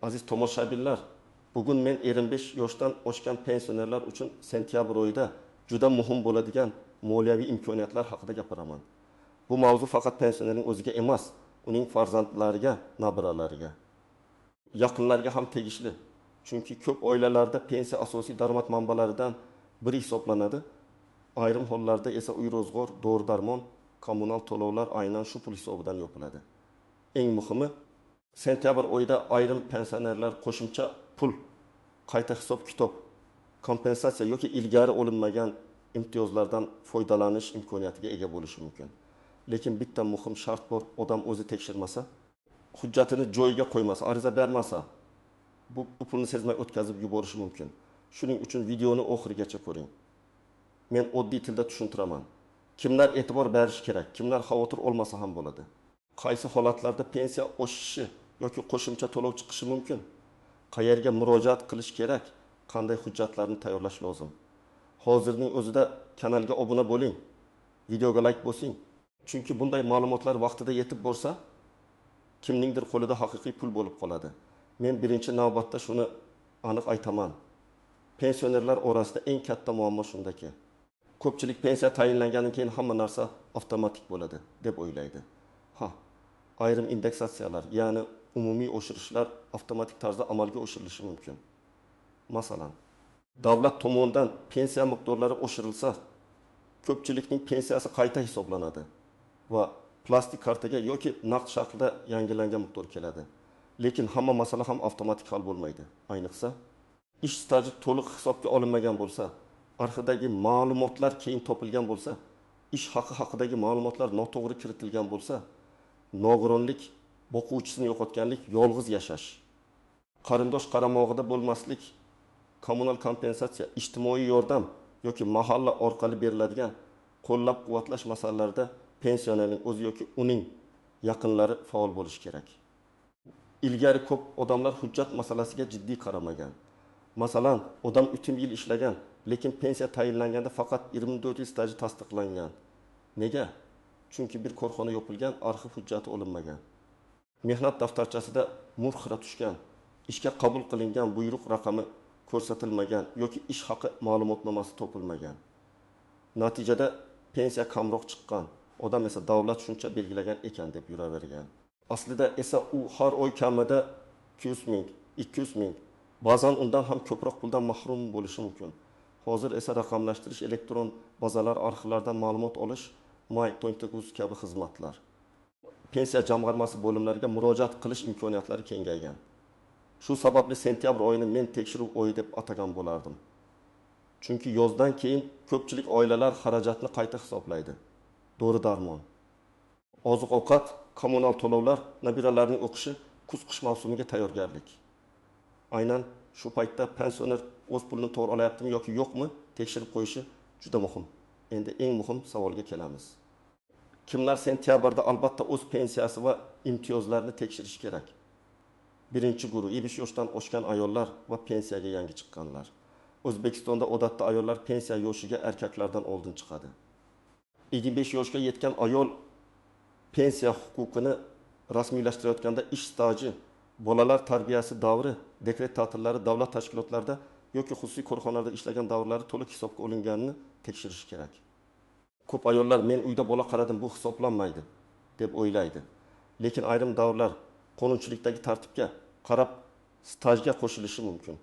Aziz tomoshabinlar, bugun men 25 yoshdan oshgan pensionerlar uchun sentyabr oyida juda muhim bo'ladigan moliyaviy imkoniyatlar haqida gapiraman. Bu mavzu faqat pensionerning o'ziga emas, uning farzandlariga, nabiralariga, yaqinlariga ham tegishli. Chunki ko'p oilalarda pensiya asosiy daromad manbalaridan biri hisoblanadi. Ayrim hollarda esa uy ro'zg'or, dori-darmon, kommunal to'lovlar aynan shu pul hisobidan yopiladi. Eng muhimi, sentyabr oyida ayrim pensionerlar qo'shimcha pul, qayta hisob-kitob, kompensatsiya yoki ilgari olinmagan imtiyozlardan foydalanish imkoniyatiga ega bo'lishi mumkin. Lekin bitta muhim shart bor, odam o'zi tekshirmasa, hujjatini joyiga qo'ymasa, ariza bermasa, bu pulni sezmay o'tkazib yuborishi mumkin. Shuning uchun videoni oxirigacha ko'ring. Men oddiy tilda tushuntiraman. Kimlar e'tibor berish kerak, kimlar xavotir olmasa ham bo'ladi. Qaysi holatlarda pensiya oshishi yoki qo'shimcha to'lov chiqishi mumkin? Qayerga murojaat qilish kerak? Qanday hujjatlarni tayyorlash lozim? Hozirning o'zida kanalga obuna bo'ling, videoga like bosing. Chunki bunday ma'lumotlar vaqtida yetib bo'lsa, kimningdir qo'lida haqiqiy pul bo'lib qoladi. Men birinchi navbatda shuni aniq aytaman. Pensionerlar orasida eng katta muammo shundaki, ko'pchilik pensiya tayinlanganidan keyin hamma narsa avtomatik bo'ladi deb o'ylaydi. Ayrim indeksatsiyalar, ya'ni umumiy oshirishlar avtomatik tarzda amalga oshirilishi mumkin. Masalan, davlat tomonidan pensiya miqdorlari oshirilsa, ko'pchilikning pensiyasi qayta hisoblanadi va plastik kartaga yoki naqd shaklda yangilangan miqdor keladi. Lekin hamma masala ham avtomatik hal bo'lmaydi. Ayniqsa, ish staji to'liq hisobga olinmagan bo'lsa, arxivdagi ma'lumotlar keyin topilgan bo'lsa, ish haqi haqidagi ma'lumotlar noto'g'ri kiritilgan bo'lsa, nogironlik, boquvchisini yo'qotganlik, yolg'iz yashash, qarindosh qaramog'ida bo'lmaslik, kommunal kompensatsiya, ijtimoiy yordam yoki mahalla orqali beriladigan qo'llab-quvvatlash masalalarida pensionerning o'zi yoki uning yaqinlari faol bo'lishi kerak. Ilgari ko'p odamlar hujjat masalasiga jiddiy qaramagan. Masalan, odam 3 yil ishlagan, lekin pensiya tayinlanganda faqat 24 yil staji tasdiqlangan. Nega? Chunki bir korxona yopilgan, arxiv hujjati olinmagan. Mehnat daftarchasida murxira tushgan, ishga qabul qilingan buyruq raqami ko'rsatilmagan yoki ish haqi ma'lumotnomasi topilmagan. Natijada pensiya kamroq chiqqan, odam esa davlat shuncha belgilagan ekan deb yuravergan. Aslida esa u har oy kamida 200 ming, 200 ming, ba'zan undan ham ko'proq puldan mahrum bo'lishi mumkin. Hozir esa raqamlashtirish, elektron bazalar, arxivlardan ma'lumot olish, My.To'nkuz kabi xizmatlar, pensiya jamg'armasi bo'limlariga murojaat qilish imkoniyatlari kengaygan. Shu sababli sentyabr oyini men tekshiruv oyi deb atagan bo'lardim. Chunki yozdan keyin ko'pchilik oilalar xarajatni qayta hisoblaydi. Dori-darmon, oziq-ovqat, kommunal to'lovlar, nabiralarning o'qishi, kuz-qish mavsumiga tayyorgarlik. Aynan shu paytda pensioner o'z pulini to'g'ri olyaptimi yoki yo'qmi tekshirib qo'yishi juda muhim. Endi eng muhim savolga kelamiz. Kimlar sentyabrda albatta o'z pensiyasi va imtiyozlarini tekshirish kerak? Birinchi guruh 70 yoshdan oshgan ayollar va pensiyaga yangi chiqqanlar. O'zbekistonda odatda ayollar pensiya yoshiga erkaklardan oldin chiqadi. 25 yoshga yetgan ayol pensiya huquqini rasmiylashtirayotganda ish staji, bolalar tarbiyasi davri, dekret ta'tillari, davlat tashkilotlarida yoki xususiy korxonalarda ishlagan davrlari to'liq hisobga olinganini tekshirish kerak. Ko'p ayollar men uyda bola qaradim, bu hisoblanmaydi deb o'ylaydi. Lekin ayrim davrlar qonunchilikdagi tartibga qarab stajga qo'shilishi mumkin.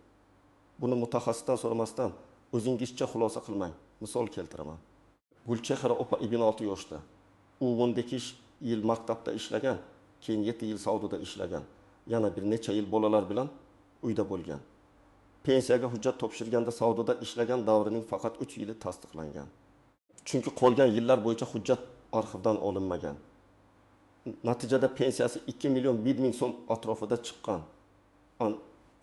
Buni mutaxassisdan so'ramasdan o'zingizcha xulosa qilmang. Misol keltiraman. Gulchehra opa 26 yoshda. U 12 yil maktabda ishlagan, keyin 7 yil savdoda ishlagan. Yana bir necha yil bolalar bilan uyda bo'lgan. Pensiyaga hujjat topshirganda savdoda ishlagan davrining faqat 3 yili tasdiqlangan. Chunki qolgan yillar bo'yicha hujjat arxivdan olinmagan. Natijada pensiyasi 2 million 1 ming so'm atrofida chiqqan.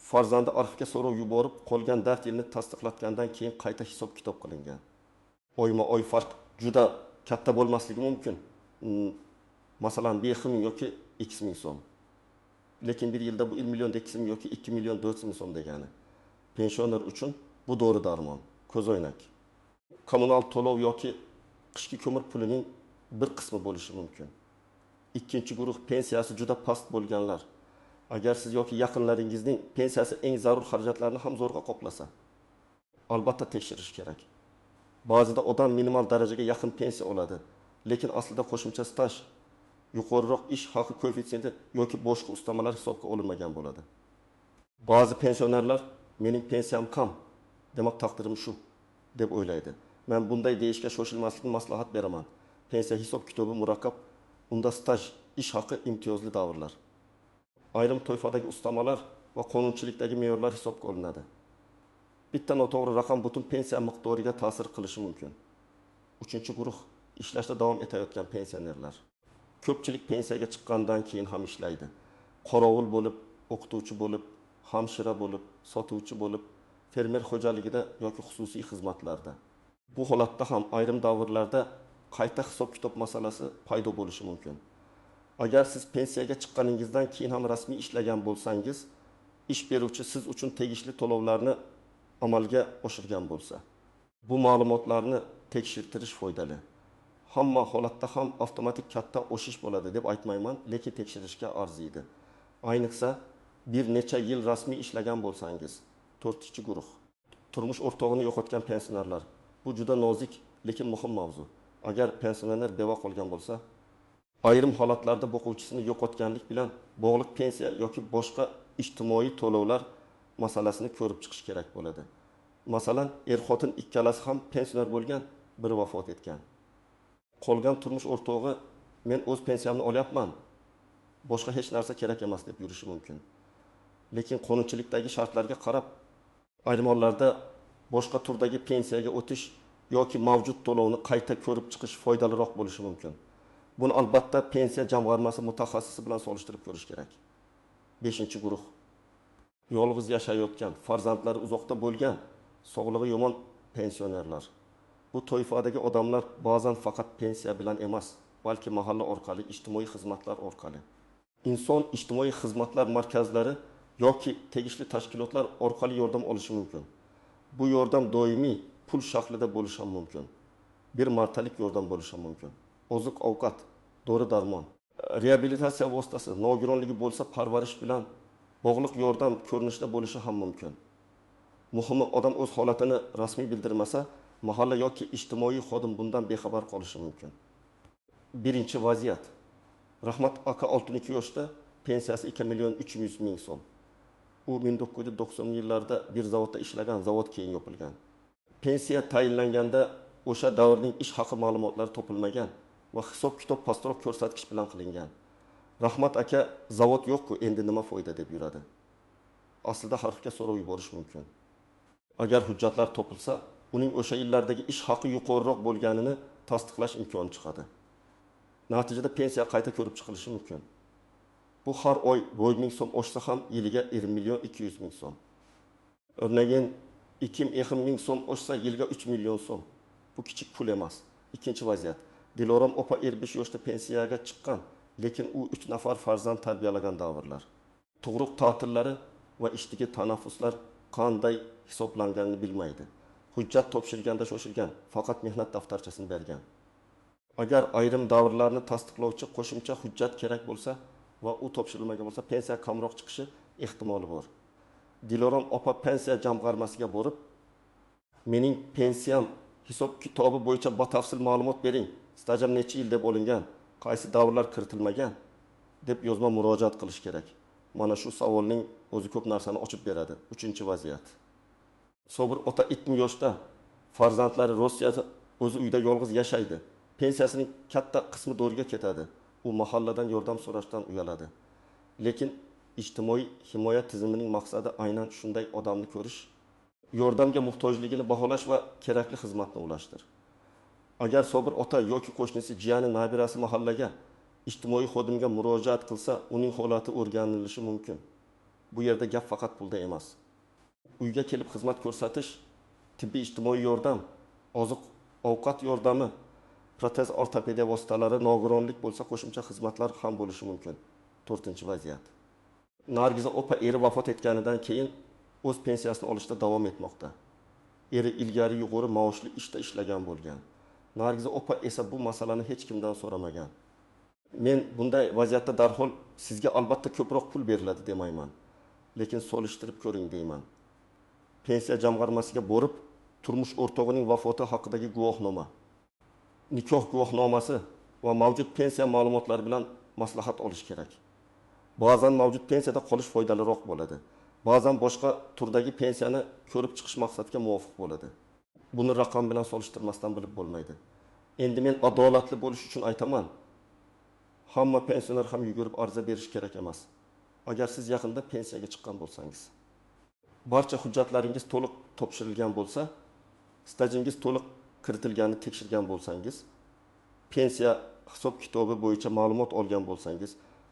Farzandi arxivga so'rov yuborib, qolgan dard yilni tasdiqlatgandan keyin qayta hisob-kitob qilingan. Oyma-oy farq juda katta bo'lmasligi mumkin. Masalan, 5 ming yoki 2 ming so'm. Lekin bir yilda bu 1 million 2 ming yoki 2 million 400 ming so'm degani. Pensioner uchun bu dori-darmon, ko'zoynak, kommunal to'lov yoki qishki ko'mir pulining bir qismi bo'lishi mumkin. Ikkinchi guruh pensiyasi juda past bo'lganlar. Agar siz yoki yaqinlaringizning pensiyasi eng zarur xarajatlarni ham zo'rg'a qoplasa, albatta tekshirish kerak. Ba'zida odam minimal darajaga yaqin pensiya oladi, lekin aslida qo'shimcha staj, yuqoriroq ish haqi koeffitsiyenti yoki boshqa ustamalar hisobga olinmagan bo'ladi. Ba'zi pensionerlar mening pensiyam kam, demak taqdirim shu deb o'ylaydi. Men bunday deyishga shoshilmaslikni maslahat beraman. Pensiya hisob kitobi murakkab, unda staj, ish haqi imtiyozli davrlar. Ayrim toifadagi ustamalar va qonunchilikdagi me'yorlar hisobga olinadi. Bitta noto'g'ri raqam butun pensiya miqdoriga ta'sir qilishi mumkin. 3-guruh ishlashda davom etayotgan pensionerlar. Ko'pchilik pensiyaga chiqqandan keyin ham ishlaydi. Qorovul bo'lib, o'qituvchi bo'lib, hamshira bo'lib, sotuvchi bo'lib, fermer xo'jaligida yoki xususiy xizmatlarda. Bu holatda ham ayrim davrlarda qayta hisob-kitob masalasi paydo bo'lishi mumkin. Agar siz pensiyaga chiqqaningizdan keyin ham rasmiy ishlagan bo'lsangiz, ish beruvchi siz uchun tegishli to'lovlarni amalga oshirgan bo'lsa, bu ma'lumotlarni tekshirtirish foydali. Hamma holatda ham avtomatik katta o'sish bo'ladi deb aytmayman, lekin tekshirishga arziydi. Ayniqsa, bir necha yil rasmiy ishlagan bo'lsangiz, 4-guruh. Turmush o'rtog'ini yo'qotgan pensionerlar. Bu juda nozik, lekin muhim mavzu. Agar pensioner beva qolgan bo'lsa, ayrim holatlarda boquvchisini yo'qotganlik bilan bog'liq pensiya yoki boshqa ijtimoiy to'lovlar masalasini ko'rib chiqish kerak bo'ladi. Masalan, er-xotin ikkalasi ham pensioner bo'lgan, biri vafot etgan. Qolgan turmush o'rtog'i men o'z pensiyamni olyapman, boshqa hech narsa kerak emas deb yurishi mumkin. Lekin qonunchilikdagi shartlarga qarab, ayrim hollarda boshqa turdagi pensiyaga o'tish yoki mavjud to'lovni qayta ko'rib chiqish foydaliroq bo'lishi mumkin. Buni albatta pensiya jamg'armasi mutaxassisi bilan solishtirib ko'rish kerak. 5-guruh. Yolg'iz yashayotgan, farzandlari uzoqda bo'lgan, sog'lig'i yomon pensionerlar. Bu toifadagi odamlar ba'zan faqat pensiya bilan emas, balki mahalla orqali, ijtimoiy xizmatlar orqali, inson ijtimoiy xizmatlar markazlari yoki tegishli tashkilotlar orqali yordam olishi mumkin. Bu yordam doimiy pul shaklida bo'lishi ham mumkin. Bir martalik yordam bo'lishi ham mumkin. Oziq-ovqat, dori-darmon, reabilitatsiya vositasi, nogironligi bo'lsa parvarish bilan bog'liq yordam ko'rinishida bo'lishi ham mumkin. Muhimi, odam o'z holatini rasmiy bildirmasa, mahalla yoki ijtimoiy xodim bundan bexabar qolishi mumkin. Birinchi vaziyat. Rahmat aka 62 yoshda, pensiyasi 2.300.000 so'm. U 1990-yillarda bir zavodda ishlagan, zavod keyin yopilgan. Pensiya tayinlanganda o'sha davrning ish haqi ma'lumotlari topilmagan va hisob-kitob pastroq ko'rsatkich bilan qilingan. Rahmat aka zavod yo'q-ku, endi nima foyda deb yuradi. Aslida harfga so'rov yuborish mumkin. Agar hujjatlar topilsa, uning o'sha yillardagi ish haqi yuqoriroq bo'lganini tasdiqlash imkoni chiqadi. Natijada pensiya qayta ko'rib chiqilishi mumkin. Bu har oy 100.000 so'm oshsa ham yiliga 20.200.000 so'm. O'rnagin 2.000 so'm oshsa yilga 3 million so'm. Bu kichik pul emas. Ikkinchi vaziyat. Dilorom opa 55 yoshda pensiyaga chiqqan, lekin u 3 nafar farzand tarbiyalagan davrlar. Tug'ruq ta'tillari va ishdagi tanaffuslar qanday hisoblanganini bilmaydi. Hujjat topshirganda shoshilgan, faqat mehnat daftarchasini bergan. Agar ayrim davrlarni tasdiqlovchi qo'shimcha hujjat kerak bo'lsa va u topshirilmagan bo'lsa, pensiya kamroq chiqishi ehtimoli bor. Dilorom opa pensiya jamg'armasiga borib, mening pensiyam hisob kitobi bo'yicha batafsil ma'lumot bering. Stajam necha yil deb olingan, qaysi davrlar kiritilmagan deb yozma murojaat qilish kerak. Mana shu savolning o'zi ko'p narsani ochib beradi. 3-vaziyat. Sobir ota 70 yoshda, farzandlari Rossiyada, o'zi uyda yolg'iz yashaydi. Pensiyasining katta qismi do'rga ketadi. U mahalladan yordam so'rashdan uyaladi. Lekin ijtimoiy himoya tizimining maqsadi aynan shunday odamni ko'rish, yordamga muhtojligini baholash va kerakli xizmatni ulashtir. Agar Sobir ota yoki qo'shnisi, jiyani, nabirasi mahallaga, ijtimoiy xodimga murojaat qilsa, uning holati o'rganilishi mumkin. Bu yerda gap faqat pulda emas. Uyga kelib xizmat ko'rsatish, tibbiy ijtimoiy yordam, oziq-ovqat yordami, protez ortopediya vositalari, nogironlik bo'lsa qo'shimcha xizmatlar ham bo'lishi mumkin. 4-vaziyat. Nargiza opa eri vafot etganidan keyin o'z pensiyasini olishda davom etmoqda. Eri ilgari yuqori maoshli ishda ishlagan bo'lgan. Nargiza opa esa bu masalani hech kimdan so'ramagan. Men bunday vaziyatda darhol sizga albatta ko'proq pul beriladi demayman. Lekin solishtirib ko'ring deyman. Pensiya jamg'armasiga borib, turmush o'rtog'ining vafoti haqidagi guvohnoma, nikoh guvohnomasi va mavjud pensiya ma'lumotlari bilan maslahat olish kerak. Ba'zan mavjud pensiyada qolish foydaliroq bo'ladi. Ba'zan boshqa turdagi pensiyani ko'rib chiqish maqsadga muvofiq bo'ladi. Buni raqam bilan solishtirmasdan bilib bo'lmaydi. Endi men adolatli bo'lish uchun aytaman. Hamma pensioner ham yugurib ariza berish kerak emas. Agar siz yaqinda pensiyaga chiqqan bo'lsangiz, barcha hujjatlaringiz to'liq topshirilgan bo'lsa, stajingiz to'liq kiritilganini tekshirgan bo'lsangiz, pensiya hisob kitobi bo'yicha ma'lumot olgan bo'lsangiz,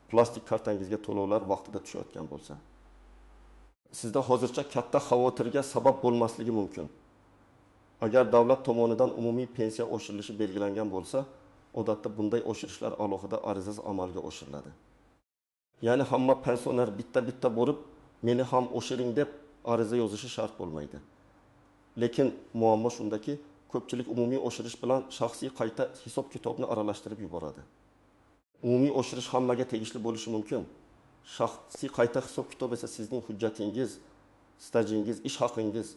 plastik kartangizga to'lovlar vaqtida tushayotgan bo'lsa, sizda hozircha katta xavotirga sabab bo'lmasligi mumkin. Agar davlat tomonidan umumiy pensiya oshirilishi belgilangan bo'lsa, odatda bunday oshirishlar alohida arizasiz amalga oshiriladi. Ya'ni hamma pensioner bitta bo'lib, meni ham oshiring deb ariza yozishi shart bo'lmaydi. Lekin muammo shundaki, ko'pchilik umumiy oshirish bilan shaxsiy qayta hisob kitobni aralashtirib yuboradi. Umumiy oshirish hammaga tegishli bo'lishi mumkin. Shaxsiy qayta hisob kitob esa sizning hujjatingiz, stajingiz, ish haqingiz,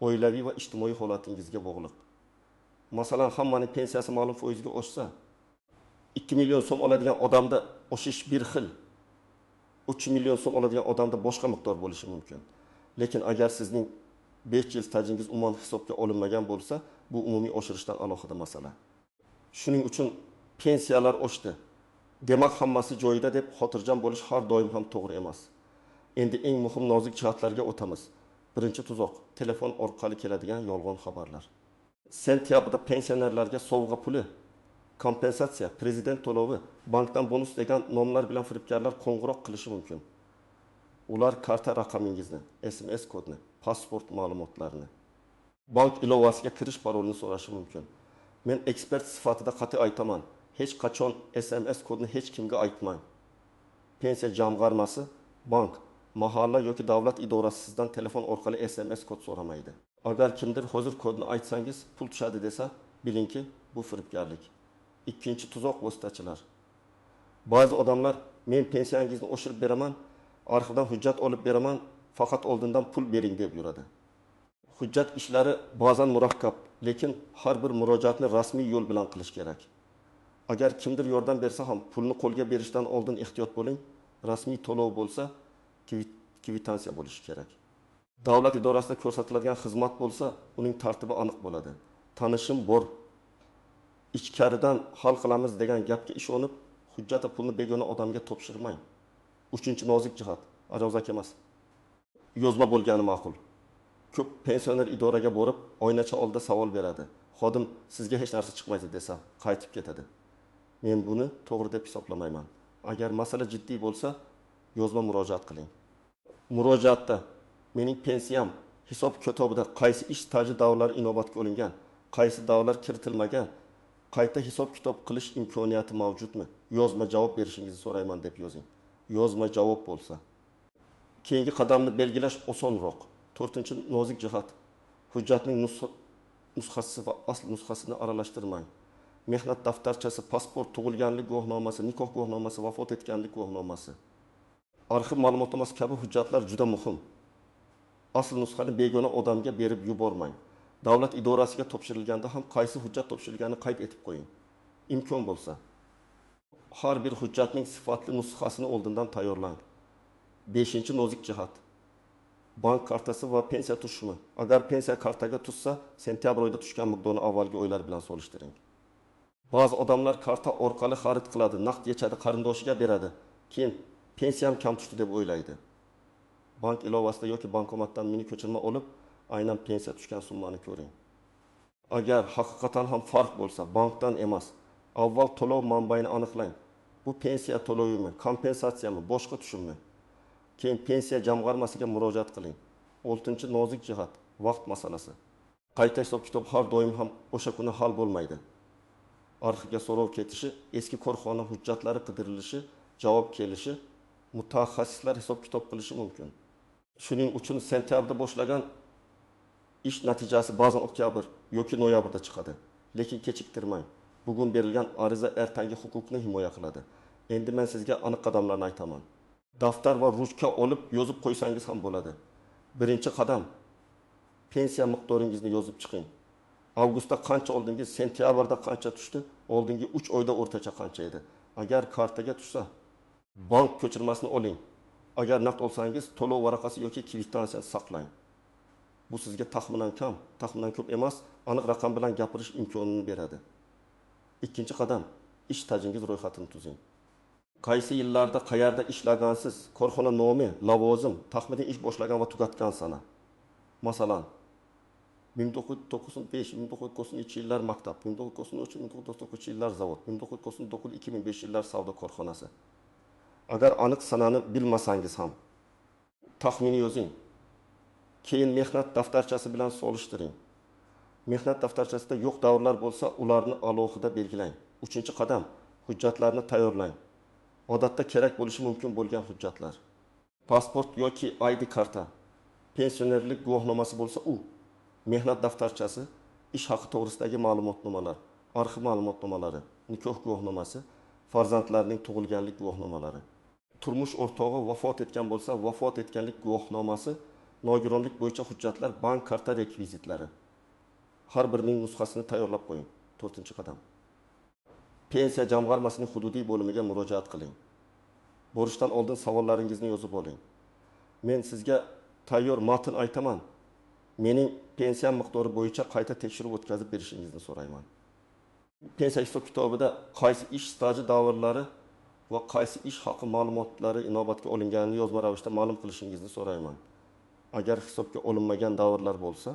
oilaviy va ijtimoiy holatingizga bog'liq. Masalan, hammaning pensiyasi ma'lum foizga oshsa, 2 million so'm oladigan odamda oshish bir xil, 3 million so'm oladigan odamda boshqa miqdor bo'lishi mumkin. Lekin agar sizning 5 yil stajingiz umuman hisobga olinmagan bo'lsa, bu umumiy oshirishdan alohida masala. Shuning uchun pensiyalar oshdi. Demak, hammasi joyida deb xotirjam bo'lish har doim ham to'g'ri emas. Endi eng muhim nozik jihatlarga o'tamiz. Birinchi tuzoq, telefon orqali keladigan yolg'on xabarlar. Sentyabrda pensionerlarga sovg'a puli, kompensatsiya, prezident to'lovi, bankdan bonus degan nomlar bilan firibgarlar qo'ng'iroq qilishi mumkin. Ular karta raqamingizni, SMS kodni, pasport ma'lumotlarini, bank ilovasiga kirish parolini so'rashi mumkin. Men ekspert sifatida qat'iy aytaman, hech qachon SMS kodni hech kimga aytmang. Pensiya jamg'armasi, bank, mahalla yoki davlat idorasi sizdan telefon orqali SMS kod so'ramaydi. Agar kimdir hozir kodni aytsangiz pul tushadi desa, bilingki, bu firibgarlik. Ikkinchi tuzoq vositachilar. Ba'zi odamlar, men pensiyangizni oshirib beraman, arxivdan hujjat olib beraman, faqat oldindan pul bering deb yuradi. Hujjat ishlari ba'zan murakkab, lekin har bir murojaatni rasmiy yo'l bilan qilish kerak. Agar kimdir yordam bersa ham pulni qo'lga berishdan oldin ehtiyot bo'ling. Rasmiy to'lov bo'lsa, kvitansiya bo'lishi kerak. Davlat idorasida ko'rsatiladigan xizmat bo'lsa, uning tartibi aniq bo'ladi. Tanishim bor. Ichkaridan hal qilamiz degan gapga ishonib, hujjat pulni begona odamga topshirmang. Uchinchi nozik jihat, ajozak emas. Yozma bo'lgani ma'qul. Ko'p pensioner idoraga borib, oynacha oldida savol beradi. Xodim, sizga hech narsa chiqmaydi desa, qaytib ketadi. Men buni to'g'ri deb hisoblamayman. Agar masala jiddiy bo'lsa, yozma murojaat qiling. Murojaatda mening pensiyam hisob kitobida qaysi ish staji davrlari inobatga olingan, qaysi davrlar kiritilmagan, qayta hisob kitob qilish imkoniyati mavjudmi? Yozma javob berishingizni so'rayman deb yozing. Yozma javob bo'lsa, keyingi qadamni belgilash osonroq. 4-nozik jihat. Hujjatning nusxasi va asl nusxasini aralashtirmang. Mehnat daftarchasi, pasport, tug'ilganlik guvohnomasi, nikoh guvohnomasi, vafot etganlik guvohnomasi, arxiv ma'lumotnomasi kabi hujjatlar juda muhim. Asl nusxani begona odamga berib yubormang. Davlat idorasiga topshirilganda ham qaysi hujjat topshirilganini qayd etib qo'ying. Imkon bo'lsa, har bir hujjatning sifatli nusxasini oldindan tayyorlang. 5-nozik jihat. Bank kartasi va pensiya tushumi. Agar pensiya kartaga tushsa, sentyabr oyida tushgan miqdorni avvalgi oylar bilan solishtiring. Ba'zi odamlar karta orqali xarid qiladi, naqd yechadi, qarindoshiga beradi. Keyin pensiyam kam tushdi deb o'ylaydi. Bank ilovasida yoki bankomatdan mini ko'chirma olib, aynan pensiya tushgan summani ko'ring. Agar haqiqatan ham farq bo'lsa, bankdan emas, avval to'lov manbaini aniqlang. Bu pensiya to'lovimi, kompensatsiyami, boshqa tushummi? Keyin pensiya jamg'armasiga murojaat qiling. 6-nozik jihat, vaqt masalasi. Qayta hisob kitob har doim ham o'sha kuni hal bo'lmaydi. Arxivga so'rov ketishi, eski korxona hujjatlari qidirilishi, javob kelishi, mutaxassislar hisob kitob qilishi mumkin. Shuning uchun sentyabrda boshlagan ish natijasi ba'zan oktyabr yoki noyabrda chiqadi. Lekin kechiktirmang. Bugun berilgan ariza ertangi huquqni himoya qiladi. Endi men sizga aniq qadamlarni aytaman. Daftar va ruchka olib yozib qo'ysangiz ham bo'ladi. Birinchi qadam, pensiya miqdoringizni yozib chiqing. Avgustda qancha oldingiz, sentyabrda qancha tushdi, oldingi 3 oyda o'rtacha qancha edi. Agar kartaga tushsa, bank ko'chirmasini oling. Agar naqd olsangiz, to'lov varaqasi yoki kvittansiyani saqlang. Bu sizga taxminan ko'p emas, aniq raqam bilan gapirish imkonini beradi. Ikkinchi qadam, ish stajingiz ro'yxatini tuzing. Qaysi yillarda qayerda ishlagansiz, korxona nomi, lavozim, taxminiy ish boshlagan va tugatgan sana. Masalan, 1995-1993 yillar maktab, 1993-1999 yillar zavod, 1999-2005 yillar savdo korxonasi. Agar aniq sanani bilmasangiz ham taxminiy yozing. Keyin mehnat daftarchasi bilan solishtiring. Mehnat daftarchasida yo'q davrlar bo'lsa, ularni alohida belgilang. Uchinchi qadam, hujjatlarni tayyorlang. Odatda kerak bo'lishi mumkin bo'lgan hujjatlar. Pasport yoki ID karta, pensionerlik guvohnomasi bo'lsa u, mehnat daftarchasi, ish haqi to'g'risidagi ma'lumotnomalar, arxiv ma'lumotnomalari, nikoh guvohnomasi, farzandlarning tug'ilganlik guvohnomalari. Turmush o'rtog'i vafot etgan bo'lsa, vafot etganlik guvohnomasi, nogironlik bo'yicha hujjatlar, bank karta rekvizitlari. Har birining nusxasini tayyorlab qo'ying. 4-qadam. Pensiya jamg'armasining hududiy bo'limiga murojaat qiling. Borishdan oldin savollaringizni yozib oling. Men sizga tayyor matn aytaman. Mening pensiya miqdori bo'yicha qayta tekshiruv o'tkazib berishingizni so'rayman. Pensiya hisob kitobida qaysi ish staji davrlari va qaysi ish haqi ma'lumotlari inobatga olinganini yozma ravishda ma'lum qilishingizni so'rayman. Agar hisobga olinmagan davrlar bo'lsa,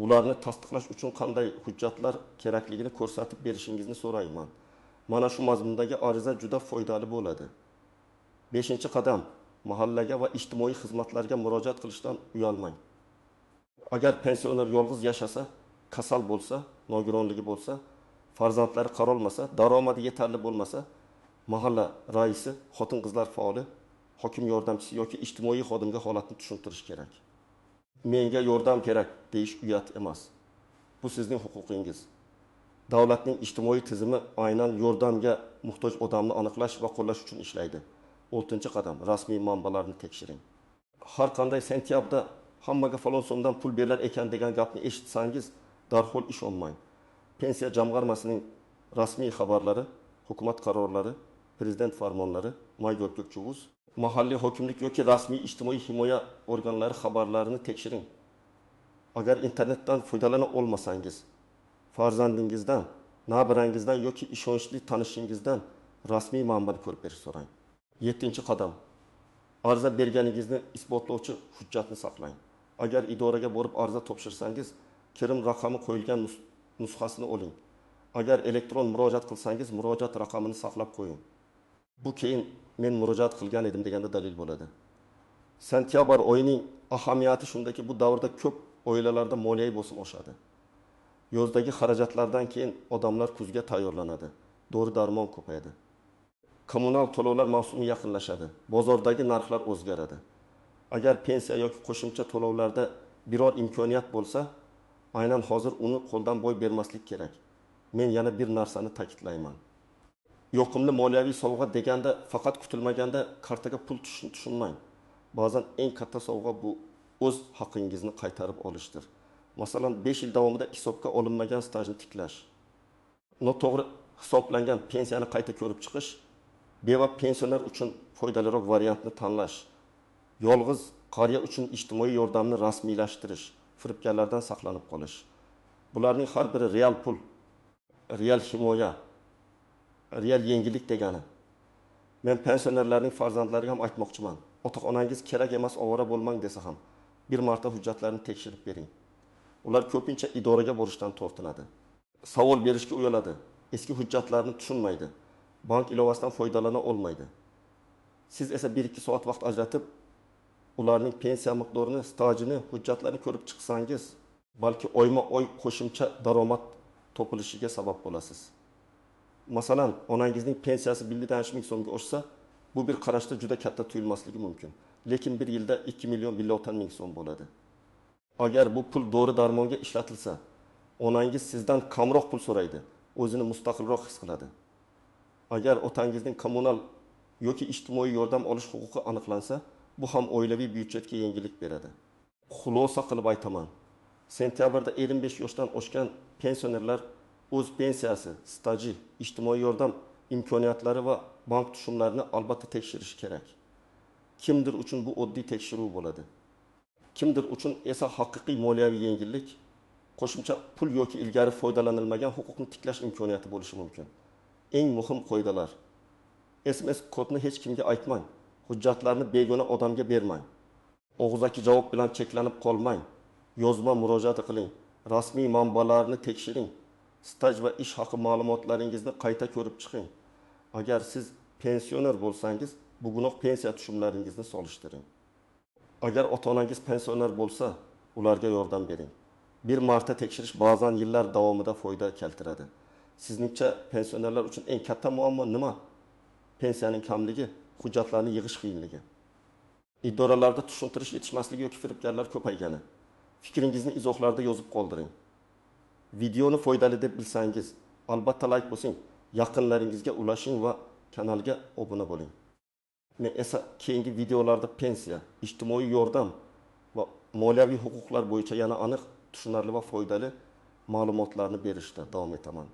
ularni tasdiqlash uchun qanday hujjatlar kerakligini ko'rsatib berishingizni so'rayman. Mana shu mazmundagi ariza juda foydali bo'ladi. 5-qadam, mahallaga va ijtimoiy xizmatlarga murojaat qilishdan uyalmang. Agar pensioner yolg'iz yashasa, kasal bo'lsa, nogironligi bo'lsa, farzandlari qarolmasa, daromadi yetarli bo'lmasa, mahalla raisi, xotin-qizlar faoli, hokim yordamchisi yoki ijtimoiy xodimga holatni tushuntirish kerak. Menga yordam kerak deyish uyat emas. Bu sizning huquqingiz. Davlatning ijtimoiy tizimi aynan yordamga muhtoj odamni aniqlash va qo'llash uchun ishlaydi. 6-qadam, rasmiy manbalarni tekshiring. Har qanday sentyabrda hammaga falon so'mdan pul berilar ekan degan gapni eshitsangiz, darhol ishonmang. Pensiya jamg'armasining rasmiy xabarlari, hukumat qarorlari, prezident farmonlari, mayor Ko'kchuvuz, mahalliy hokimlik yoki rasmiy ijtimoiy himoya organlari xabarlarini tekshiring. Agar internetdan foydalana olmasangiz, farzandingizdan, nabirangizdan yoki ishonchli tanishingizdan rasmiy manbani ko'rib berish so'rang. 7-qadam. Ariza berganingizni isbotlovchi hujjatni saqlang. Agar idoraga borib ariza topshirsangiz, kirim raqami qo'yilgan nusxasini oling. Agar elektron murojaat qilsangiz, murojaat raqamini saqlab qo'ying. Bu keyin men murojaat qilgan edim deganda dalil bo'ladi. Sentyabr oyining ahamiyati shundaki, bu davrda ko'p oilalarda moliyaviy bosim oshadi. Yozdagi xarajatlardan keyin odamlar kuzga tayyorlanadi. Dori-darmon ko'payadi. Kommunal to'lovlar mavsumi yaqinlashadi. Bozordagi narxlar o'zgaradi. Agar pensiya yoki qo'shimcha to'lovlarda biror imkoniyat bo'lsa, aynan hozir uni qo'ldan boy bermaslik kerak. Men yana bir narsani ta'kidlayman. Yoqimli moliyaviy sovg'a deganda faqat kutilmaganda kartaga pul tushunmang. Ba'zan eng katta sovg'a bu o'z haqingizni qaytarib olishdir. Masalan, 5 yil davomida hisobga olinmagan stajni tiklash, noto'g'ri hisoblangan pensiyani qayta ko'rib chiqish, beva pensioner uchun foydaliroq variantni tanlash, yolg'iz qariya uchun ijtimoiy yordamni rasmiylashtirish, firibgarlardan saqlanib qolish. Bularning har biri real pul, real himoya, real yengillik degani. Men pensionerlarning farzandlariga ham aytmoqchiman. Ota-onangiz kerak emas, ovora bo'lmang desa ham, bir marta hujjatlarni tekshirib bering. Ular ko'pincha idoraga borishdan tortinadi. Savol berishga uyaladi. Eski hujjatlarni tushunmaydi. Bank ilovasidan foydalana olmaydi. Siz esa 1-2 soat vaqt ajratib, ularning pensiya miqdorini, stajini, hujjatlarini ko'rib chiqsangiz, balki oyma-oy qo'shimcha daromad topilishiga sabab bo'lasiz. Masalan, onangizning pensiyasi 1,5 ming so'mga oshsa, bu bir qarashda juda katta tuyulmasligi mumkin. Lekin bir yilda 2 million 1,6 ming so'm bo'ladi. Agar bu pul dori-darmonga ishlatilsa, onangiz sizdan kamroq pul so'raydi. o'zini mustaqilroq his qiladi. Agar otangizning kommunal yoki ijtimoiy yordam olish huquqi aniqlansa, bu ham oilaviy byudjetga yengillik beradi. Xulosa qilib aytaman. Sentyabrda 25 yoshdan oshgan pensionerlar o'z pensiyasi, staji, ijtimoiy yordam imkoniyatlari va bank tushumlarini albatta tekshirishi kerak. Kimdir uchun bu oddiy tekshiruv bo'ladi. Kimdir uchun esa haqiqiy moliyaviy yengillik, qo'shimcha pul yoki ilgari foydalanilmagan huquqni tiklash imkoniyati bo'lishi mumkin. Eng muhim qoidalar. SMS kodni hech kimga aytmang. Hujjatlarni begona odamga bermang. Og'zaki javob bilan cheklanib qolmang. Yozma murojaat qiling. Rasmiy manbalarni tekshiring. Staj va ish haqi ma'lumotlaringizni qayta ko'rib chiqing. Agar siz pensioner bo'lsangiz, bugunoq pensiya tushumlaringizni solishtiring. Agar ota-onangiz pensioner bo'lsa, ularga yordam bering. Bir marta tekshirish ba'zan yillar davomida foyda keltiradi. Sizningcha pensionerlar uchun eng katta muammo nima? Pensiyaning kamligi, hujjatlarni yig'ish qiyinligi. Idoralarda tushuntirish yetishmasligi yoki firibgarlar ko'paygani. Fikringizni izohlarda yozib qoldiring. Videoni foydali deb bilsangiz, albatta like bosing, yaqinlaringizga ulashing va kanalga obuna bo'ling. Men esa keyingi videolarda pensiya, ijtimoiy yordam va moliyaviy huquqlar bo'yicha yana aniq, tushunarli va foydali ma'lumotlarni berishda davom etaman.